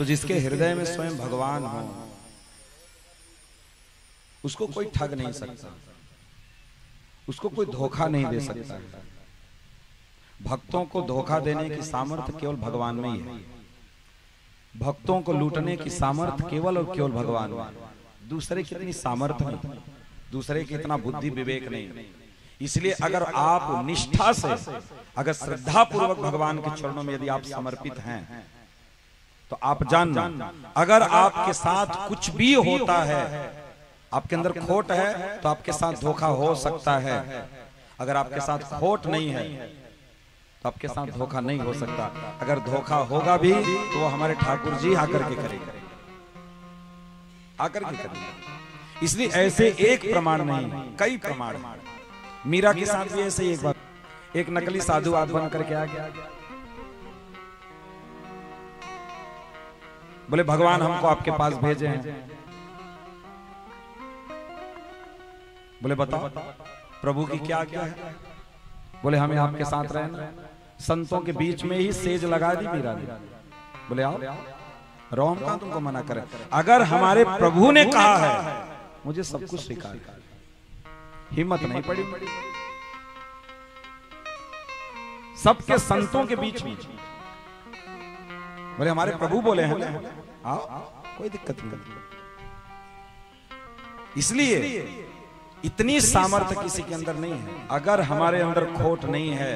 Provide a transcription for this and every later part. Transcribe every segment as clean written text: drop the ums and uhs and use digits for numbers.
तो जिसके हृदय में स्वयं भगवान हो उसको कोई ठग नहीं सकता, उसको कोई धोखा नहीं दे सकता। भक्तों को धोखा देने की सामर्थ्य केवल भगवान में ही है। भक्तों को लूटने की सामर्थ्य केवल और केवल भगवान में। दूसरे की इतनी सामर्थ्य नहीं, दूसरे की इतना बुद्धि विवेक नहीं। इसलिए अगर आप निष्ठा से, अगर श्रद्धा पूर्वक भगवान के चरणों में यदि आप समर्पित हैं तो आप जानना, अगर आपके साथ कुछ भी होता है, आपके अंदर खोट है तो आपके साथ धोखा हो सकता है। अगर आपके साथ खोट नहीं है तो आपके साथ धोखा नहीं हो सकता। अगर धोखा होगा भी तो वो हमारे ठाकुर जी आकर के करेंगे, आकर के करेंगे। इसलिए ऐसे एक प्रमाण नहीं, कई प्रमाण। मीरा के साथ भी ऐसे ही एक बार एक नकली साधु आप बन करके आ गया, बोले भगवान हमको आपके पास भेजे हैं। बोले बताओ प्रभु की क्या क्या है? बोले हमें आपके साथ रहना। संतों के बीच में ही सेज लगा दी मीरा ने। बोले आओ, रोम का तुमको मना करे। अगर हमारे प्रभु ने कहा है मुझे सब कुछ स्वीकार कर, हिम्मत नहीं पड़ी। सबके संतों के बीच में बोले हमारे प्रभु बोले हैं ना, आओ, कोई दिक्कत नहीं। इसलिए इतनी सामर्थ्य किसी के अंदर नहीं है। अगर हमारे अंदर खोट नहीं है,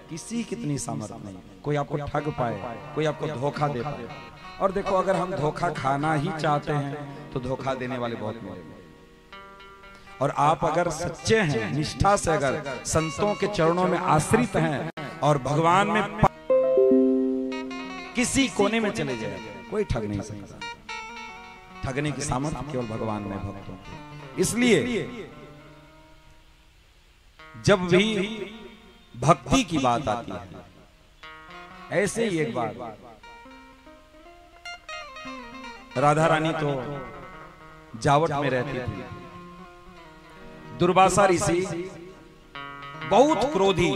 किसी की इतनी सामर्थ्य नहीं। कोई आपको ठग पाए, कोई आपको धोखा दे पाए। और देखो अगर हम धोखा खाना ही चाहते हैं तो धोखा देने वाले बहुत मिलेंगे। और आप अगर सच्चे हैं, निष्ठा से अगर संतों के चरणों में आश्रित हैं और भगवान में किसी कोने में चले जाए, कोई ठग नहीं सकता। ठगने की सामर्थ्य केवल भगवान में भक्तों की। इसलिए जब भी भक्ति की बात आती है, ऐसे ही एक बार राधा रानी तो जावट में रहती थी। दुर्वासा ऋषि बहुत क्रोधी,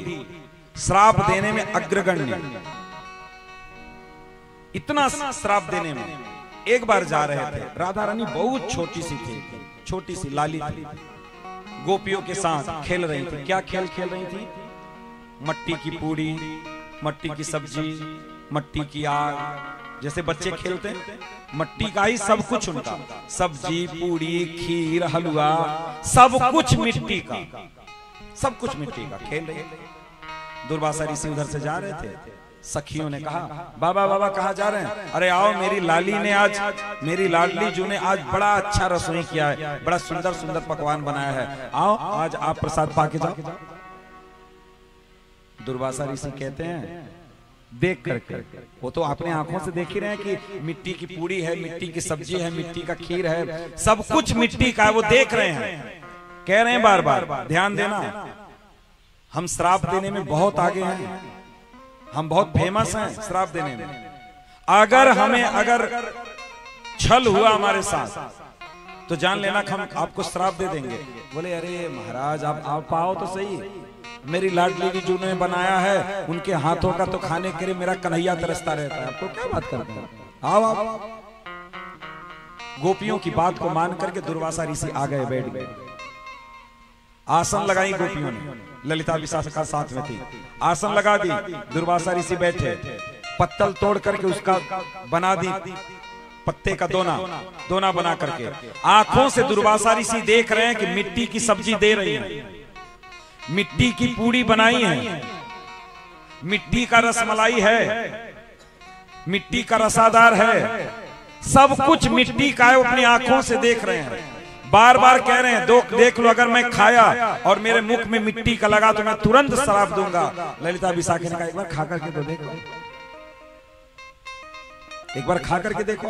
श्राप देने में अग्रगण्य, इतना श्राप देने में। एक बार जा रहे थे, राधा रानी बहुत छोटी सी थी, छोटी सी लाली थी, गोपियों के साथ खेल रही थी। क्या खेल खेल रही थी? मट्टी की पूड़ी, मट्टी की सब्जी, मट्टी की आग। जैसे बच्चे खेलते हैं, मट्टी का ही सब कुछ उनका, सब्जी, पूड़ी, खीर, हलवा, सब कुछ मिट्टी का, सब कुछ मिट्टी का खेल रहे थे। दुर्वासा ऋषि उधर से जा रहे थे। सखियों ने कहा बाबा बाबा कहाँ जा रहे हैं? अरे आओ, मेरी लाली ने आज, मेरी लाडली जू ने आज बड़ा अच्छा रसोई किया है, बड़ा सुंदर सुंदर पकवान बनाया है, आओ आज आप प्रसाद पाके जाओ। दुर्वासा ऋषि कहते हैं देख करके, वो तो अपने आंखों से देख ही रहे हैं कि मिट्टी की पूड़ी है, मिट्टी की सब्जी है, मिट्टी का खीर है, सब कुछ मिट्टी का है, वो देख रहे हैं। कह रहे हैं बार बार ध्यान देना, हम श्राप देने में बहुत आगे हैं, हम बहुत फेमस हैं श्राप देने में। अगर हमें अगर छल हुआ हमारे साथ तो जान लेना हम आपको श्राप दे देंगे। बोले अरे महाराज आप आओ तो सही, मेरी लाडली जी ने बनाया है, उनके हाथों का तो खाने के लिए मेरा कन्हैया तरसता रहता है, आपको क्या बात करते हैं, आओ आप। गोपियों की बात को मान करके दुर्वासा ऋषि आ गए, बैठ गए। आसन लगाई गोपियों ने, ललिता विशाखा साथ में थी, आसन लगा दी। दुर्वासा ऋषि बैठे, पत्तल तोड़ करके उसका बना दी, पत्ते का दोना बना करके। आंखों से दुर्वासा ऋषि देख रहे हैं कि मिट्टी की सब्जी दे रही है, मिट्टी की पूड़ी बनाई है, मिट्टी का रसमलाई है, मिट्टी का रसादार है, सब कुछ मिट्टी का है। वो अपनी आंखों से देख रहे हैं, बार बार कह रहे हैं देख लो, अगर मैं खाया और मेरे मुख में मिट्टी का लगा तो मैं तुरंत श्राप दूंगा। ललिता विशाखी ने कहा एक बार खा करके तो देखो, एक बार खा करके देखो।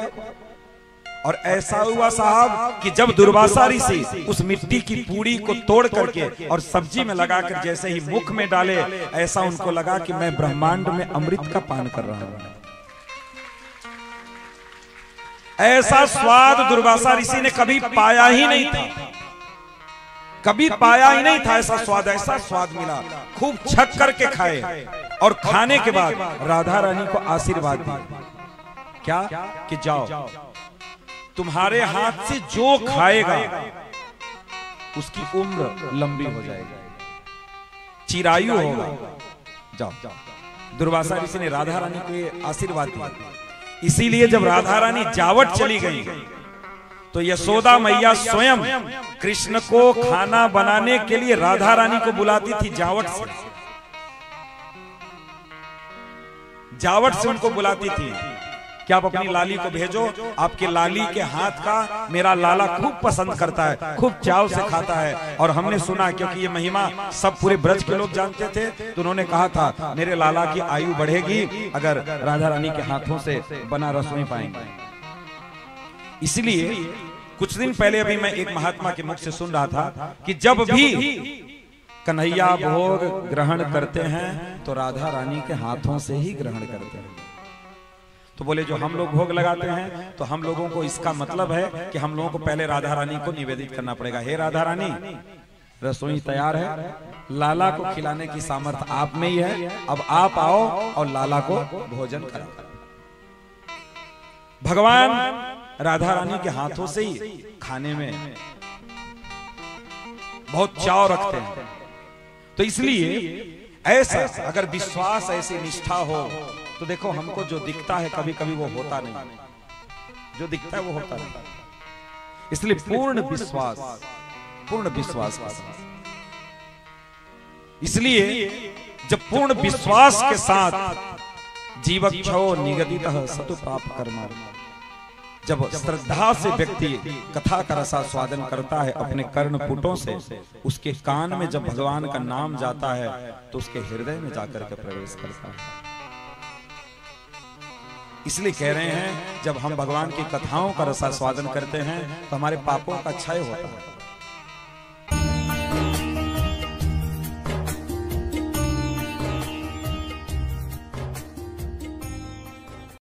और ऐसा हुआ साहब कि जब दुर्वासा ऋषि उस मिट्टी की पूड़ी को तोड़ करके और सब्जी में लगाकर जैसे ही मुख में डाले, ऐसा उनको लगा कि मैं ब्रह्मांड में अमृत का पान कर रहा हूं। ऐसा स्वाद दुर्वासा ऋषि ने कभी पाया ही नहीं था, कभी पाया ही नहीं था ऐसा स्वाद। ऐसा स्वाद मिला, खूब छक करके खाए और खाने के बाद राधा रानी को आशीर्वाद दिया क्या कि जाओ तुम्हारे हाथ से जो खाएगा उसकी उम्र लंबी हो जाएगी, चिरायु होगा। जाओ। दुर्वासा ऋषि ने राधा रानी के आशीर्वाद दिया। इसीलिए जब राधा रानी जावट चली गई तो यशोदा मैया स्वयं कृष्ण को खाना बनाने के लिए राधा रानी को बुलाती थी। जावट से उनको बुलाती थी कि आप अपनी लाली को भेजो, आपके लाली के हाथ का मेरा लाला खूब पसंद करता है, खूब चाव से खाता है। और हमने सुना, क्योंकि ये महिमा सब पूरे ब्रज के लोग जानते थे, तो उन्होंने कहा था मेरे लाला की आयु बढ़ेगी अगर राधा रानी के हाथों से बना रसोई पाएंगे। इसलिए कुछ दिन पहले अभी मैं एक महात्मा के मुख से सुन रहा था कि जब भी कन्हैया भोग ग्रहण करते हैं तो राधा रानी के हाथों से ही ग्रहण करते हैं। तो बोले जो हम लोग भोग लगाते हैं तो हम लोगों को इसका मतलब है कि हम लोगों को पहले राधा रानी को निवेदित करना पड़ेगा। हे राधा रानी, रसोई तैयार है, लाला को खिलाने की सामर्थ्य आप में ही है, अब आप आओ और लाला को भोजन कराओ। भगवान राधा रानी के हाथों से ही खाने में बहुत चाव रखते हैं। तो इसलिए ऐसा अगर विश्वास, ऐसी निष्ठा हो तो देखो हमको जो दिखता है कभी कभी वो होता नहीं, जो दिखता है वो होता नहीं। इसलिए पूर्ण विश्वास के साथ, इसलिए जब पूर्ण विश्वास के साथ जीवक्षो निगदितः सतु पाप कर्म, जब श्रद्धा से व्यक्ति कथा का रसास्वादन करता है अपने कर्णपुटों से, उसके कान में जब भगवान का नाम जाता है तो उसके हृदय में जाकर के प्रवेश करता है। इसलिए कह रहे हैं जब हम भगवान की कथाओं का रसास्वादन करते हैं तो हमारे पापों का क्षय होता है।